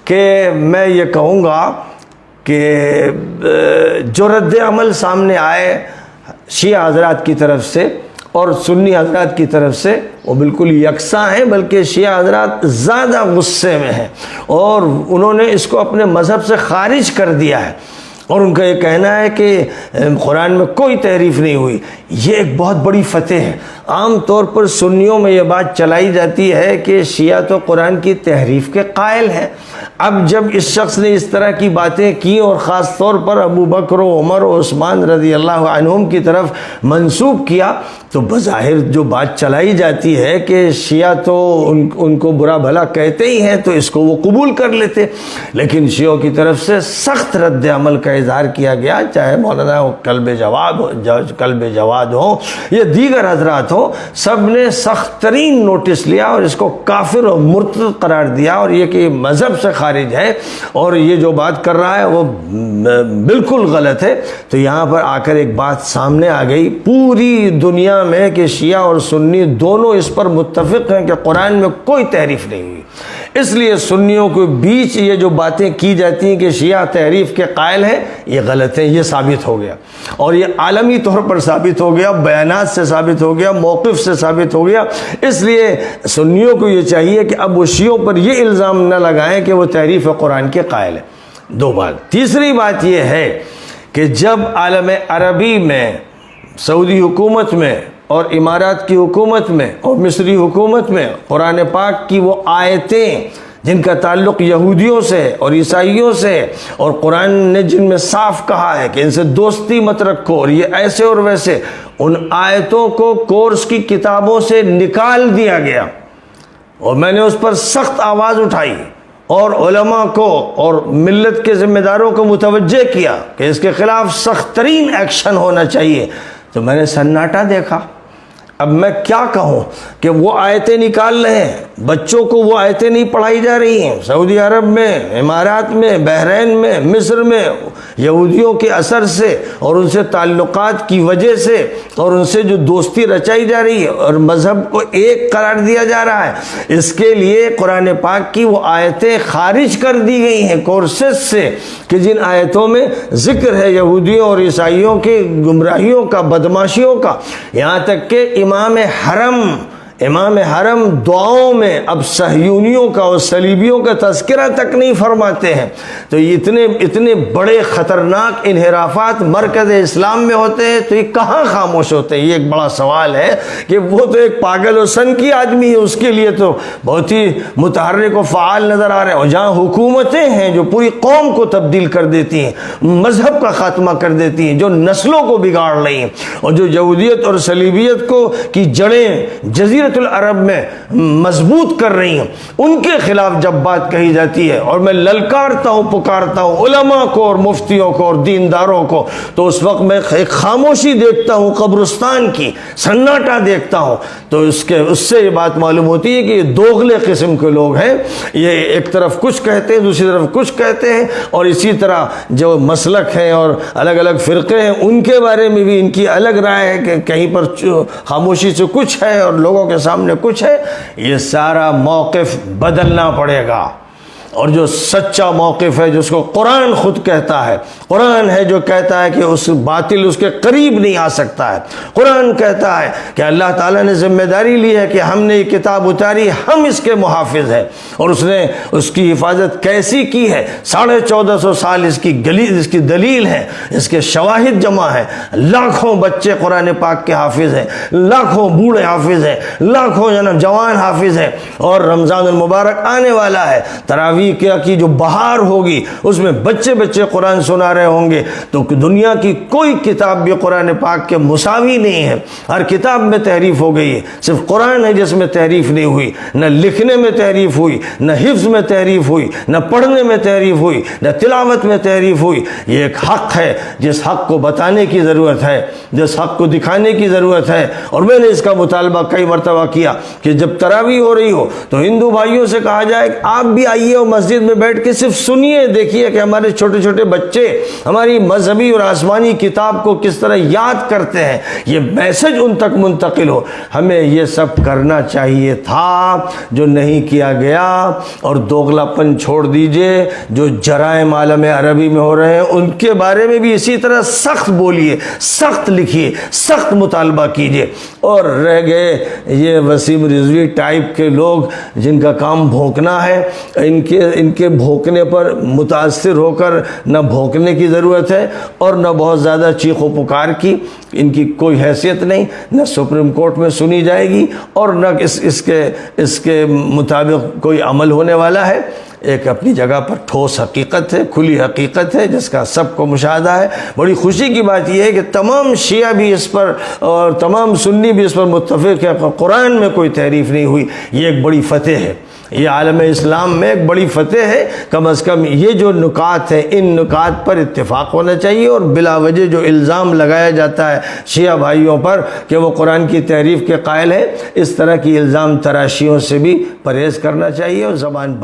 کہ میں یہ کہوں گا کہ جو رد عمل سامنے آئے شیعہ حضرات کی طرف سے اور سنی حضرات کی طرف سے وہ بالکل یکساں ہیں، بلکہ شیعہ حضرات زیادہ غصے میں ہیں اور انہوں نے اس کو اپنے مذہب سے خارج کر دیا ہے، اور ان کا یہ کہنا ہے کہ قرآن میں کوئی تحریف نہیں ہوئی۔ یہ ایک بہت بڑی فتح ہے۔ عام طور پر سنیوں میں یہ بات چلائی جاتی ہے کہ شیعہ تو قرآن کی تحریف کے قائل ہیں۔ اب جب اس شخص نے اس طرح کی باتیں کی اور خاص طور پر ابو بکر و عمر و عثمان رضی اللہ عنہم کی طرف منسوب کیا، تو بظاہر جو بات چلائی جاتی ہے کہ شیعہ تو ان کو برا بھلا کہتے ہی ہیں تو اس کو وہ قبول کر لیتے، لیکن شیعوں کی طرف سے سخت رد عمل کا اظہار کیا گیا، چاہے مولانا کلب جواد ہو یا دیگر حضرات ہو، سب نے سخت ترین نوٹس لیا اور اس کو کافر اور مرتد قرار دیا، اور یہ کہ مذہب سے خارج ہے اور یہ جو بات کر رہا ہے وہ بالکل غلط ہے۔ تو یہاں پر آ کر ایک بات سامنے آ گئی پوری دنیا میں کہ شیعہ اور سنی دونوں اس پر متفق ہیں کہ قرآن میں کوئی تحریف نہیں ہوئی، اس لیے سنیوں کے بیچ یہ جو باتیں کی جاتی ہیں کہ شیعہ تحریف کے قائل ہیں، یہ غلط ہے، یہ ثابت ہو گیا، اور یہ عالمی طور پر ثابت ہو گیا، بیانات سے ثابت ہو گیا، موقف سے ثابت ہو گیا۔ اس لیے سنیوں کو یہ چاہیے کہ اب وہ شیعوں پر یہ الزام نہ لگائیں کہ وہ تحریف قرآن کے قائل ہیں۔ دو بات۔ تیسری بات یہ ہے کہ جب عالم عربی میں، سعودی حکومت میں اور امارات کی حکومت میں اور مصری حکومت میں قرآن پاک کی وہ آیتیں جن کا تعلق یہودیوں سے اور عیسائیوں سے، اور قرآن نے جن میں صاف کہا ہے کہ ان سے دوستی مت رکھو اور یہ ایسے اور ویسے، ان آیتوں کو کورس کی کتابوں سے نکال دیا گیا، اور میں نے اس پر سخت آواز اٹھائی اور علماء کو اور ملت کے ذمہ داروں کو متوجہ کیا کہ اس کے خلاف سخت ترین ایکشن ہونا چاہیے، تو میں نے سناٹا دیکھا۔ اب میں کیا کہوں کہ وہ آیتیں نکال رہے ہیں، بچوں کو وہ آیتیں نہیں پڑھائی جا رہی ہیں سعودی عرب میں، امارات میں، بحرین میں، مصر میں، یہودیوں کے اثر سے اور ان سے تعلقات کی وجہ سے اور ان سے جو دوستی رچائی جا رہی ہے اور مذہب کو ایک قرار دیا جا رہا ہے، اس کے لیے قرآن پاک کی وہ آیتیں خارج کر دی گئی ہیں کورسز سے کہ جن آیتوں میں ذکر ہے یہودیوں اور عیسائیوں کی گمراہیوں کا، بدماشیوں کا، یہاں تک کہ امام حرم دعاؤں میں اب صہیونیوں کا اور صلیبیوں کا تذکرہ تک نہیں فرماتے ہیں۔ تو اتنے بڑے خطرناک انحرافات مرکز اسلام میں ہوتے ہیں تو یہ کہاں خاموش ہوتے ہیں؟ یہ ایک بڑا سوال ہے کہ وہ تو ایک پاگل و سن کی آدمی ہے، اس کے لیے تو بہت ہی متحرک و فعال نظر آ رہے ہیں، اور جہاں حکومتیں ہیں جو پوری قوم کو تبدیل کر دیتی ہیں، مذہب کا خاتمہ کر دیتی ہیں، جو نسلوں کو بگاڑ رہی ہیں، اور جو یہودیت اور صلیبیت کی جڑیں جزیرۃ العرب میں مضبوط کر رہی ہیں، ان کے خلاف جب بات کہی جاتی ہے اور میں للکارتا ہوں، پکارتا ہوں علماء کو اور مفتیوں کو اور دینداروں کو، تو اس وقت میں ایک خاموشی دیکھتا ہوں، قبرستان کی سناٹا دیکھتا ہوں، تو اس سے یہ بات معلوم ہوتی ہے کہ یہ دوغلے قسم کے لوگ ہیں، یہ ایک طرف کچھ کہتے ہیں دوسری طرف کچھ کہتے ہیں، اور اسی طرح جو مسلک ہیں اور الگ الگ فرقے ہیں ان کے بارے میں بھی ان کی الگ رائے ہے کہ کہیں پر خاموشی سے کچھ ہے اور لوگوں کے سامنے کچھ ہے۔ یہ سارا موقف بدلنا پڑے گا، اور جو سچا موقف ہے جس کو قرآن خود کہتا ہے، قرآن ہے جو کہتا ہے کہ اس باطل اس کے قریب نہیں آ سکتا ہے، قرآن کہتا ہے کہ اللہ تعالیٰ نے ذمہ داری لی ہے کہ ہم نے یہ کتاب اتاری، ہم اس کے محافظ ہیں، اور اس نے اس کی حفاظت کیسی کی ہے، 1450 سال اس کی دلیل ہے، اس کے شواہد جمع ہیں، لاکھوں بچے قرآن پاک کے حافظ ہیں، لاکھوں بوڑھے حافظ ہیں، لاکھوں جوان حافظ ہیں، اور رمضان المبارک آنے والا ہے، تراویح کی جو بہار ہوگی اس میں بچے بچے قرآن سنا رہے ہوں گے۔ تو دنیا کی کوئی کتاب بھی قرآن پاک کے مساوی نہیں ہے، ہر کتاب میں تحریف ہو گئی ہے، صرف قرآن ہے جس میں تحریف نہیں ہوئی، نہ لکھنے میں تحریف ہوئی، نہ حفظ میں تحریف ہوئی، نہ پڑھنے میں تحریف ہوئی، نہ تلاوت میں تحریف ہوئی۔ یہ ایک حق ہے جس حق کو بتانے کی ضرورت ہے، جس حق کو دکھانے کی ضرورت ہے، اور میں نے اس کا مطالبہ کئی مرتبہ کیا کہ جب تراویح ہو رہی ہو تو ہندو بھائیوں سے کہا جائے کہ آپ بھی آئیے اور مسجد میں بیٹھ کے صرف سنیے، دیکھیے کہ ہمارے چھوٹے چھوٹے بچے ہماری مذہبی اور آسمانی کتاب کو کس طرح یاد کرتے ہیں، یہ میسج ان تک منتقل ہو۔ ہمیں یہ سب کرنا چاہیے تھا جو نہیں کیا گیا، اور دوغلا پن چھوڑ دیجئے۔ جو جرائم عالم عربی میں ہو رہے ہیں ان کے بارے میں بھی اسی طرح سخت بولیے، سخت لکھیے، سخت مطالبہ کیجئے۔ اور رہ گئے یہ وسیم رضوی ٹائپ کے لوگ جن کا کام بھونکنا ہے، ان کے بھونکنے پر متاثر ہو کر نہ بھونکنے کی ضرورت ہے اور نہ بہت زیادہ چیخ و پکار کی، ان کی کوئی حیثیت نہیں، نہ سپریم کورٹ میں سنی جائے گی اور نہ اس کے مطابق کوئی عمل ہونے والا ہے۔ ایک اپنی جگہ پر ٹھوس حقیقت ہے، کھلی حقیقت ہے جس کا سب کو مشاہدہ ہے۔ بڑی خوشی کی بات یہ ہے کہ تمام شیعہ بھی اس پر اور تمام سنی بھی اس پر متفق ہے، قرآن میں کوئی تحریف نہیں ہوئی۔ یہ ایک بڑی فتح ہے، یہ عالم اسلام میں ایک بڑی فتح ہے۔ کم از کم یہ جو نکات ہیں ان نکات پر اتفاق ہونا چاہیے، اور بلا وجہ جو الزام لگایا جاتا ہے شیعہ بھائیوں پر کہ وہ قرآن کی تحریف کے قائل ہیں، اس طرح کی الزام تراشیوں سے بھی پرہیز کرنا چاہیے اور زبان